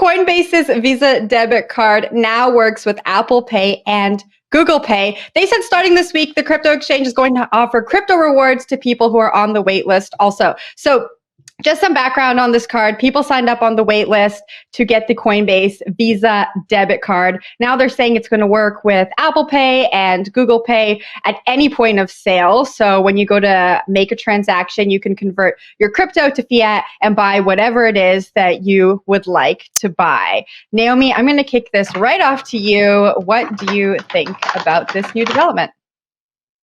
Coinbase's Visa debit card now works with Apple Pay and Google Pay. They said starting this week, the crypto exchange is going to offer crypto rewards to people who are on the wait list also. So just some background on this card. People signed up on the wait list to get the Coinbase Visa debit card. Now they're saying it's going to work with Apple Pay and Google Pay at any point of sale. So when you go to make a transaction, you can convert your crypto to fiat and buy whatever it is that you would like to buy. Naomi, I'm going to kick this right off to you. What do you think about this new development?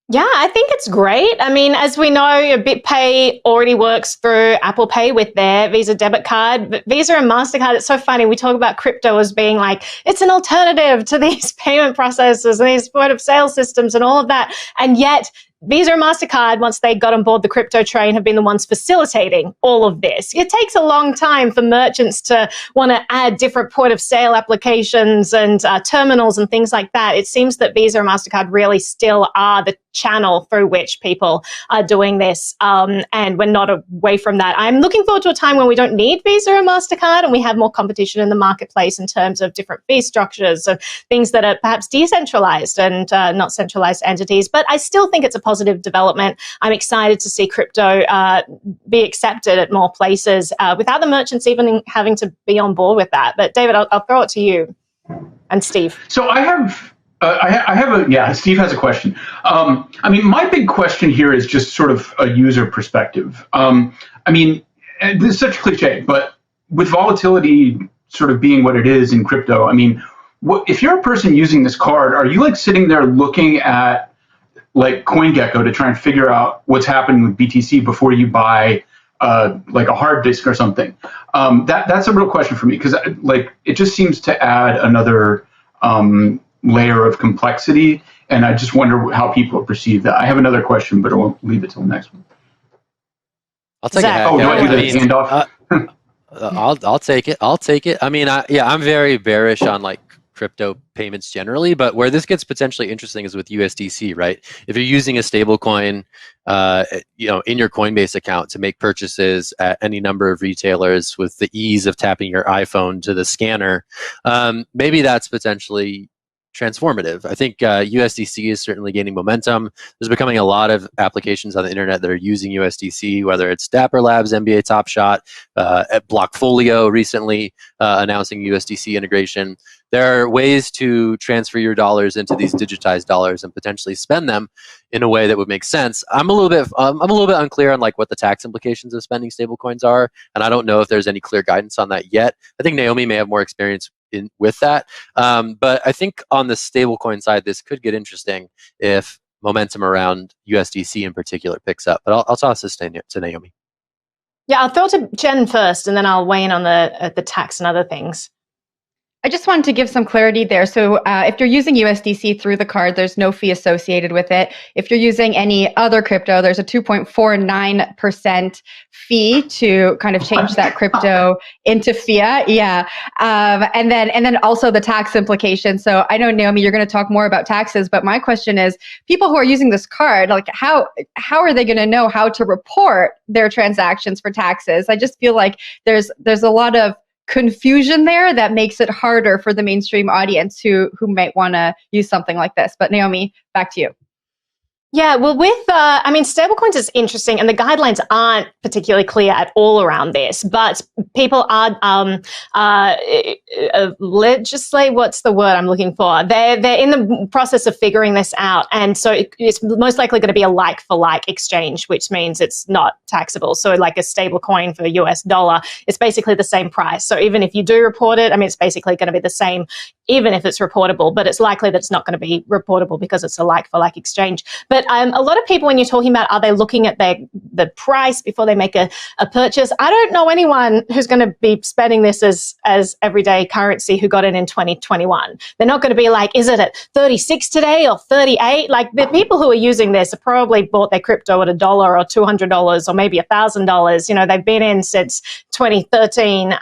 Yeah, I think it's great. I mean, as we know, BitPay already works through Apple Pay with their Visa debit card. But Visa and MasterCard, it's so funny. We talk about crypto as being like, it's an alternative to these payment processors and these point of sale systems and all of that. And yet, Visa and MasterCard, once they got on board the crypto train, have been the ones facilitating all of this. It takes a long time for merchants to want to add different point of sale applications and terminals and things like that. It seems that Visa and MasterCard really still are the channel through which people are doing this. And we're not away from that. I'm looking forward to a time when we don't need Visa and MasterCard and we have more competition in the marketplace in terms of different fee structures and things that are perhaps decentralized and not centralized entities. But I still think it's a positive development. I'm excited to see crypto be accepted at more places without the merchants even having to be on board with that. But David, I'll throw it to you and Steve. So Steve has a question. I mean, my big question here is just sort of a user perspective. I mean, and this is such a cliche, but with volatility sort of being what it is in crypto, I mean, if you're a person using this card, are you like sitting there looking at like CoinGecko to try and figure out what's happening with BTC before you buy like a hard disk or something? That's a real question for me because like it just seems to add another layer of complexity, and I just wonder how people perceive that. I have another question, but I'll leave it till the next one. I'll take it. Oh, do I do the handoff? I'll take it. I'll take it. I mean, I'm very bearish on like crypto payments generally, but where this gets potentially interesting is with USDC, right? If you're using a stable coin, in your Coinbase account to make purchases at any number of retailers with the ease of tapping your iPhone to the scanner, maybe that's potentially transformative. I think USDC is certainly gaining momentum. There's becoming a lot of applications on the internet that are using USDC, whether it's Dapper Labs, NBA Top Shot, at Blockfolio recently announcing USDC integration. There are ways to transfer your dollars into these digitized dollars and potentially spend them in a way that would make sense. I'm a little bit unclear on like what the tax implications of spending stablecoins are, and I don't know if there's any clear guidance on that yet. I think Naomi may have more experience with that, but I think on the stablecoin side, this could get interesting if momentum around USDC in particular picks up. But I'll toss this to Naomi. Yeah, I'll throw it to Jen first, and then I'll weigh in on the tax and other things. I just wanted to give some clarity there. So if you're using USDC through the card, there's no fee associated with it. If you're using any other crypto, there's a 2.49% fee to kind of change that crypto into fiat. Yeah. And then also the tax implications. So I know, Naomi, you're going to talk more about taxes, but my question is, people who are using this card, like how are they going to know how to report their transactions for taxes? I just feel like there's a lot of confusion there that makes it harder for the mainstream audience who might want to use something like this. But Naomi, back to you. Yeah, well, stablecoins is interesting, and the guidelines aren't particularly clear at all around this. But people are legislate. What's the word I'm looking for? They're in the process of figuring this out, and so it's most likely going to be a like for like exchange, which means it's not taxable. So, like a stable coin for US dollar, it's basically the same price. So even if you do report it, I mean, it's basically going to be the same, even if it's reportable. But it's likely that it's not going to be reportable because it's a like for like exchange. But a lot of people, when you're talking about are they looking at the price before they make a purchase, I don't know anyone who's going to be spending this as everyday currency who got it in 2021. They're not going to be like, is it at 36 today or 38? Like the people who are using this have probably bought their crypto at $1 or $200 or maybe $1,000. You know, they've been in since 2013.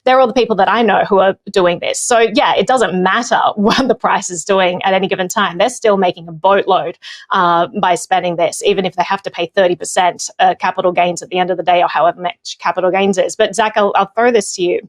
They're all the people that I know who are doing this. So yeah, it doesn't matter what the price is doing at any given time. They're still making a boatload by spending this, even if they have to pay 30% capital gains at the end of the day or however much capital gains is. But Zach, I'll throw this to you.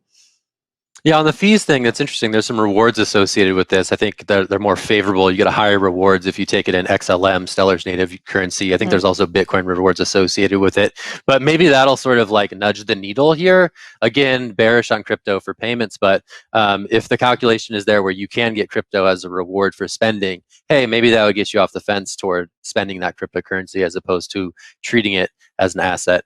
Yeah, on the fees thing, that's interesting. There's some rewards associated with this. I think they're more favorable. You get a higher rewards if you take it in XLM, Stellar's native currency. I think there's also Bitcoin rewards associated with it. But maybe that'll sort of like nudge the needle here. Again, bearish on crypto for payments, but if the calculation is there where you can get crypto as a reward for spending, hey, maybe that would get you off the fence toward spending that cryptocurrency as opposed to treating it as an asset.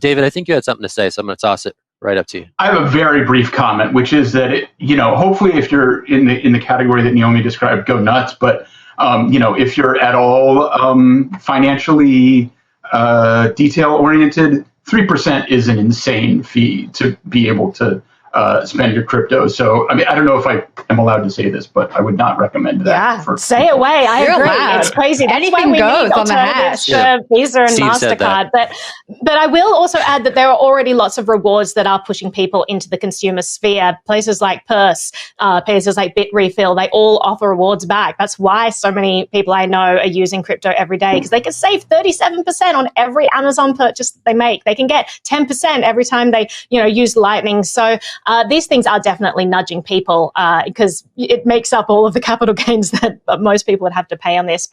David, I think you had something to say, so I'm going to toss it right up to you. I have a very brief comment, which is that hopefully, if you're in the category that Naomi described, go nuts. But if you're at all financially detail oriented, 3% is an insane fee to be able to spend your crypto. So, I mean, I don't know if I am allowed to say this, but I would not recommend that. Yeah, say it away. I You're agree. allowed. It's crazy. That's Anything why we goes need on the hash. alternatives to Visa and Steve said MasterCard. But I will also add that there are already lots of rewards that are pushing people into the consumer sphere. Places like Purse, places like Bitrefill, they all offer rewards back. That's why so many people I know are using crypto every day, because they can save 37% on every Amazon purchase that they make. They can get 10% every time they use Lightning. So these things are definitely nudging people because it makes up all of the capital gains that most people would have to pay on this.